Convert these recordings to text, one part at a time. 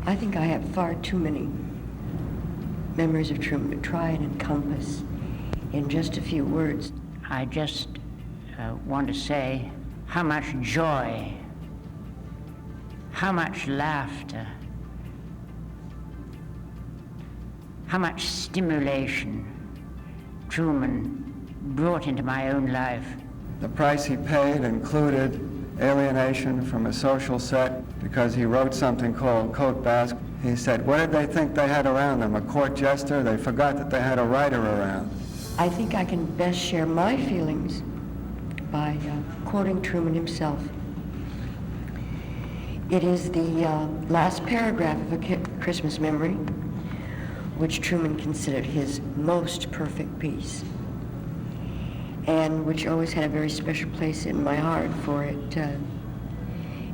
I think I have far too many memories of Truman to try and encompass in just a few words. I just want to say how much joy, how much laughter, how much stimulation Truman brought into my own life. The price he paid included alienation from a social set because he wrote something called Côte Basque. He said, what did they think they had around them? A court jester? They forgot that they had a writer around. I think I can best share my feelings by quoting Truman himself. It is the last paragraph of A Christmas Memory, which Truman considered his most perfect piece, and which always had a very special place in my heart, for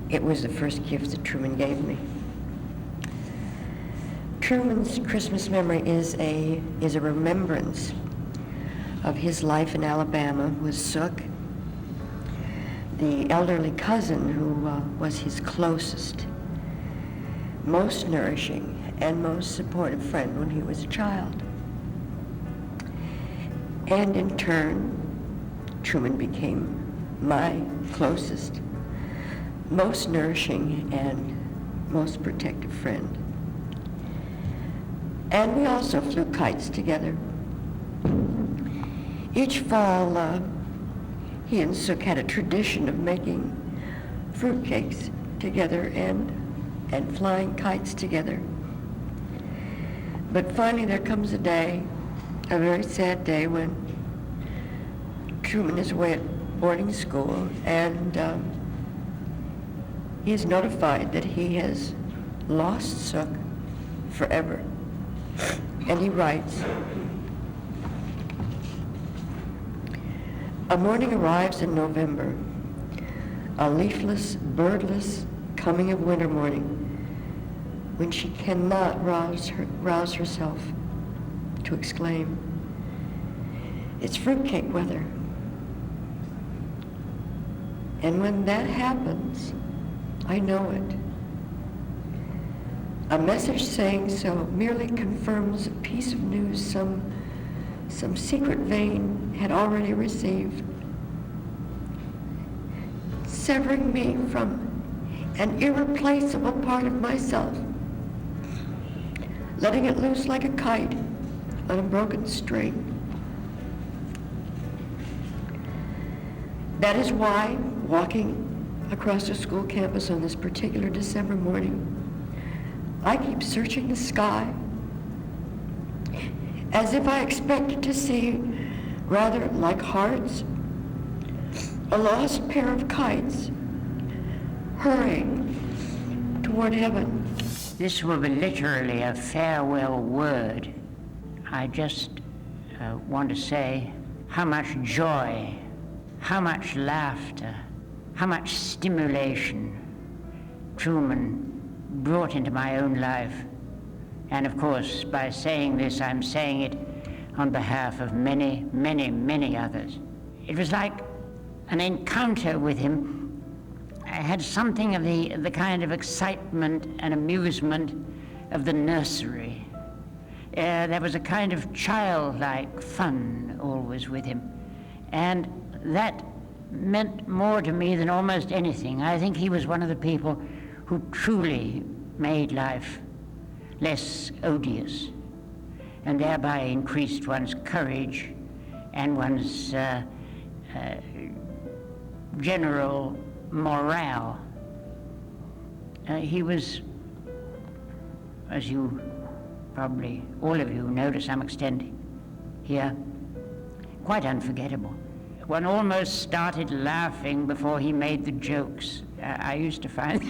it was the first gift that Truman gave me. Truman's Christmas Memory is a remembrance of his life in Alabama with Sook, the elderly cousin who was his closest, most nourishing, and most supportive friend when he was a child. And in turn, Truman became my closest, most nourishing, and most protective friend. And we also flew kites together. Each fall, he and Sook had a tradition of making fruitcakes together and flying kites together. But finally there comes a day, a very sad day, when Truman is away at boarding school, and he is notified that he has lost Sook forever. And he writes, a morning arrives in November, a leafless, birdless coming of winter morning, when she cannot rouse herself to exclaim, it's fruitcake weather. And when that happens, I know it. A message saying so merely confirms a piece of news some secret vein had already received, severing me from an irreplaceable part of myself, letting it loose like a kite on a broken string. That is why, walking across the school campus on this particular December morning, I keep searching the sky as if I expected to see, rather like hearts, a lost pair of kites hurrying toward heaven. This will be literally a farewell word. I just want to say how much joy, how much laughter, how much stimulation Truman brought into my own life. And of course, by saying this, I'm saying it on behalf of many, many, many others. It was like an encounter with him. I had something of the kind of excitement and amusement of the nursery. There was a kind of childlike fun always with him. And that meant more to me than almost anything. I think he was one of the people who truly made life less odious, and thereby increased one's courage and one's general morale. He was, as you probably all of you know to some extent here, quite unforgettable. One almost started laughing before he made the jokes. I used to find,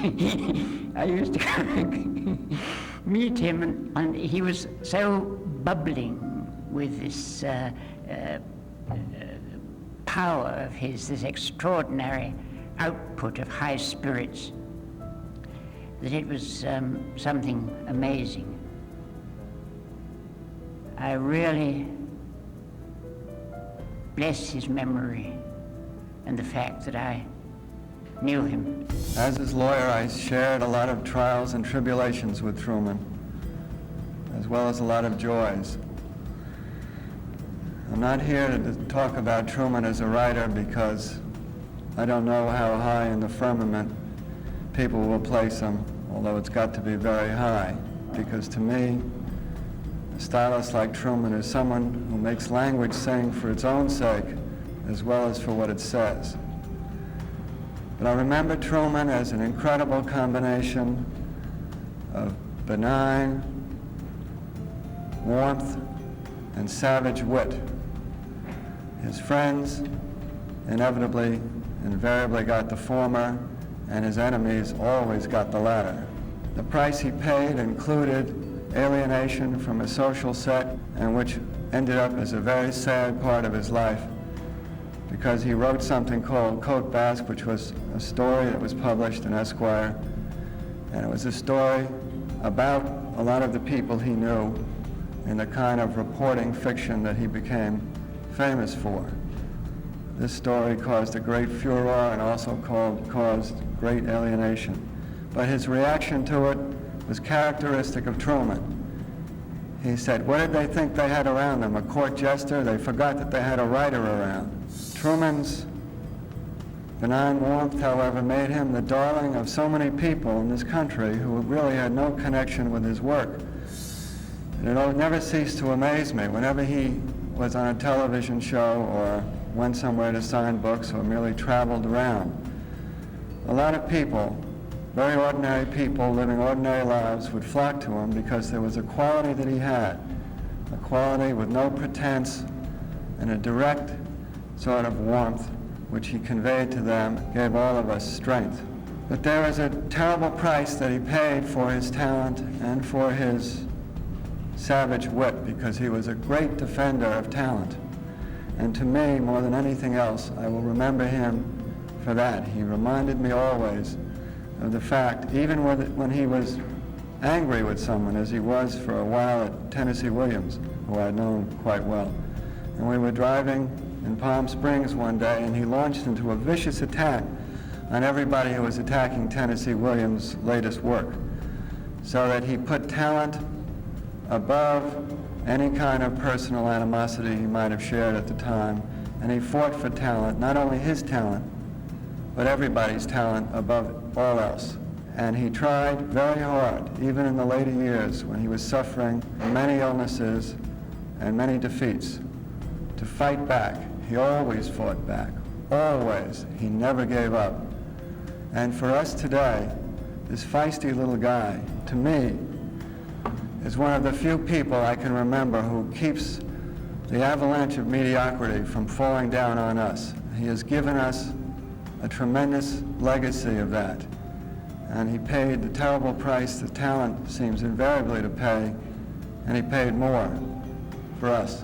I used to meet him, and he was so bubbling with this power of his, this extraordinary output of high spirits, that it was something amazing. I really bless his memory and the fact that I knew him. As his lawyer, I shared a lot of trials and tribulations with Truman, as well as a lot of joys. I'm not here to talk about Truman as a writer because I don't know how high in the firmament people will place him, although it's got to be very high, because to me, a stylist like Truman is someone who makes language sing for its own sake as well as for what it says. But I remember Truman as an incredible combination of benign warmth and savage wit. His friends invariably got the former, and his enemies always got the latter. The price he paid included alienation from a social set, and which ended up as a very sad part of his life, because he wrote something called Côte Basque, which was a story that was published in Esquire, and it was a story about a lot of the people he knew in the kind of reporting fiction that he became famous for. This story caused a great furor and also caused great alienation. But his reaction to it was characteristic of Truman. He said, what did they think they had around them? A court jester? They forgot that they had a writer around. Truman's benign warmth, however, made him the darling of so many people in this country who really had no connection with his work. And it never ceased to amaze me whenever he was on a television show or went somewhere to sign books or merely traveled around. A lot of people, very ordinary people living ordinary lives, would flock to him because there was a quality that he had, a quality with no pretense and a direct sort of warmth which he conveyed to them, gave all of us strength. But there was a terrible price that he paid for his talent and for his savage wit, because he was a great defender of talent. And to me, more than anything else, I will remember him for that. He reminded me always of the fact, even when he was angry with someone, as he was for a while at Tennessee Williams, who I'd known quite well. And we were driving in Palm Springs one day, and he launched into a vicious attack on everybody who was attacking Tennessee Williams' latest work, so that he put talent above any kind of personal animosity he might have shared at the time, and he fought for talent, not only his talent, but everybody's talent above all else. And he tried very hard, even in the later years when he was suffering many illnesses and many defeats, to fight back. He always fought back, always. He never gave up. And for us today, this feisty little guy, to me, is one of the few people I can remember who keeps the avalanche of mediocrity from falling down on us. He has given us a tremendous legacy of that. And he paid the terrible price that talent seems invariably to pay, and he paid more for us.